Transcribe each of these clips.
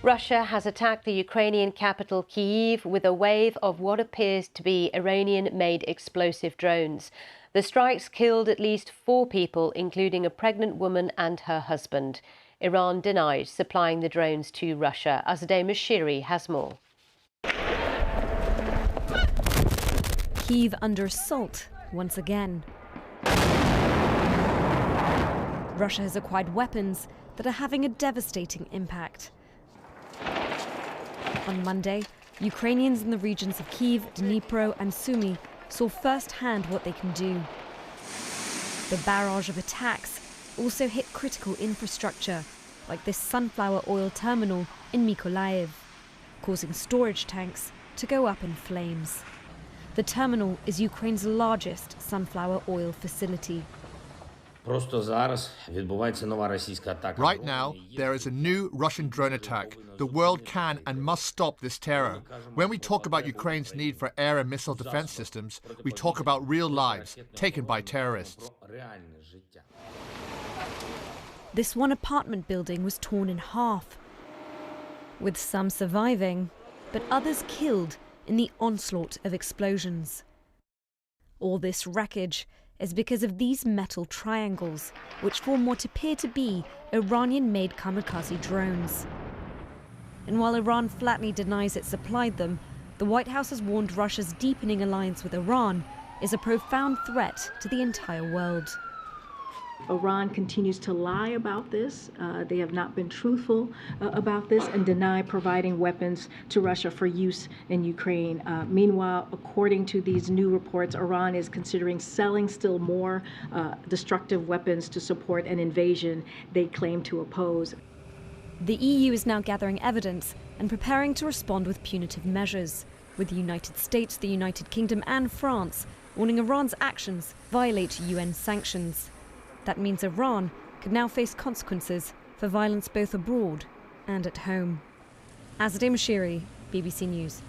Russia has attacked the Ukrainian capital Kyiv with a wave of what appears to be Iranian-made explosive drones. The strikes killed at least 4 people, including a pregnant woman and her husband. Iran denied supplying the drones to Russia. Azadeh Mashiri has more. Kyiv under assault once again. Russia has acquired weapons that are having a devastating impact. On Monday, Ukrainians in the regions of Kyiv, Dnipro and Sumy saw firsthand what they can do. The barrage of attacks also hit critical infrastructure, like this sunflower oil terminal in Mykolaiv, causing storage tanks to go up in flames. The terminal is Ukraine's largest sunflower oil facility. Right now, there is a new Russian drone attack. The world can and must stop this terror. When we talk about Ukraine's need for air and missile defense systems, we talk about real lives taken by terrorists. This one apartment building was torn in half, with some surviving, but others killed in the onslaught of explosions. All this wreckage is because of these metal triangles, which form what appear to be Iranian-made kamikaze drones. And while Iran flatly denies it supplied them, the White House has warned Russia's deepening alliance with Iran is a profound threat to the entire world. Iran continues to lie about this. They have not been truthful about this and deny providing weapons to Russia for use in Ukraine. Meanwhile, according to these new reports, Iran is considering selling still more destructive weapons to support an invasion they claim to oppose. The EU is now gathering evidence and preparing to respond with punitive measures, with the United States, the United Kingdom and France warning Iran's actions violate UN sanctions. That means Iran could now face consequences for violence both abroad and at home. Azadeh Mashiri, BBC News.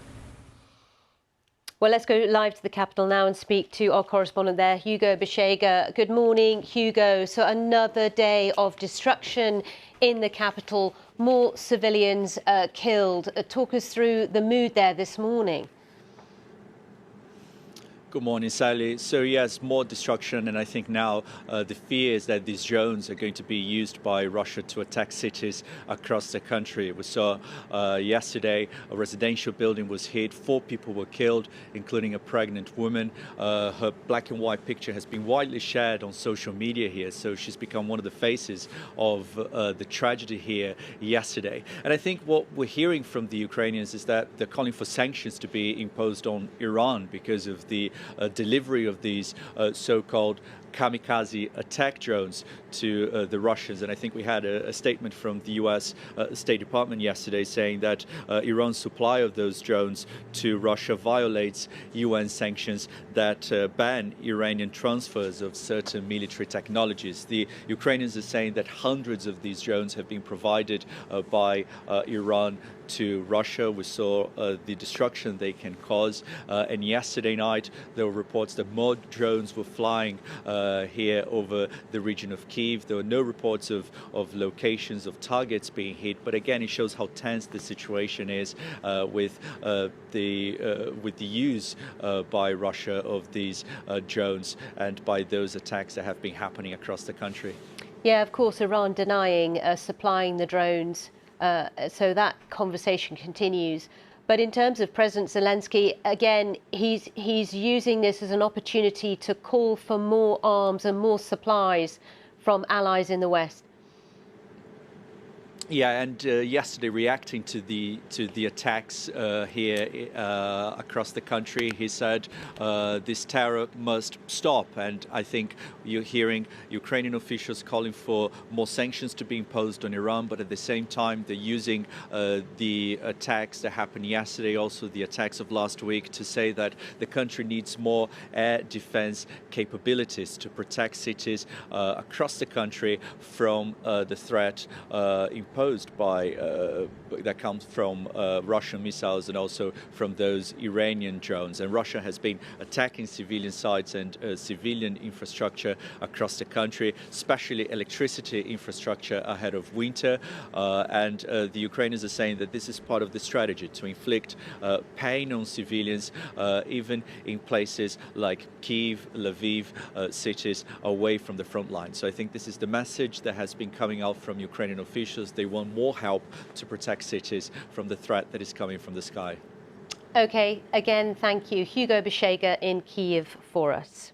Well, let's go live to the capital now and speak to our correspondent there, Hugo Bishega. Good morning, Hugo. So another day of destruction in the capital, more civilians killed. Talk us through the mood there this morning. Good morning, Sally. So yes, more destruction, and I think now the fear is that these drones are going to be used by Russia to attack cities across the country. We saw yesterday a residential building was hit, 4 people were killed, including a pregnant woman. Her black and white picture has been widely shared on social media here, so she's become one of the faces of the tragedy here yesterday. And I think what we're hearing from the Ukrainians is that they're calling for sanctions to be imposed on Iran because of the delivery of these so-called kamikaze attack drones to the Russians. And I think we had a statement from the US State Department yesterday saying that Iran's supply of those drones to Russia violates UN sanctions that ban Iranian transfers of certain military technologies. The Ukrainians are saying that hundreds of these drones have been provided by Iran to Russia. We saw the destruction they can cause. And yesterday night, there were reports that more drones were flying here over the region of Kyiv. There were no reports of locations of targets being hit. But again, it shows how tense the situation is with the use by Russia of these drones and by those attacks that have been happening across the country. Yeah, of course, Iran denying supplying the drones. So that conversation continues. But in terms of President Zelensky, again, he's using this as an opportunity to call for more arms and more supplies from allies in the West. Yeah, and yesterday, reacting to the attacks here across the country, he said this terror must stop. And I think you're hearing Ukrainian officials calling for more sanctions to be imposed on Iran, but at the same time, they're using the attacks that happened yesterday, also the attacks of last week, to say that the country needs more air defense capabilities to protect cities across the country from the threat imposed posed by that comes from Russian missiles and also from those Iranian drones. And Russia has been attacking civilian sites and civilian infrastructure across the country, especially electricity infrastructure ahead of winter. And the Ukrainians are saying that this is part of the strategy to inflict pain on civilians, even in places like Kyiv, Lviv, cities away from the front line. So I think this is the message that has been coming out from Ukrainian officials. They want more help to protect cities from the threat that is coming from the sky. Okay, again, thank you. Hugo Beshega in Kyiv for us.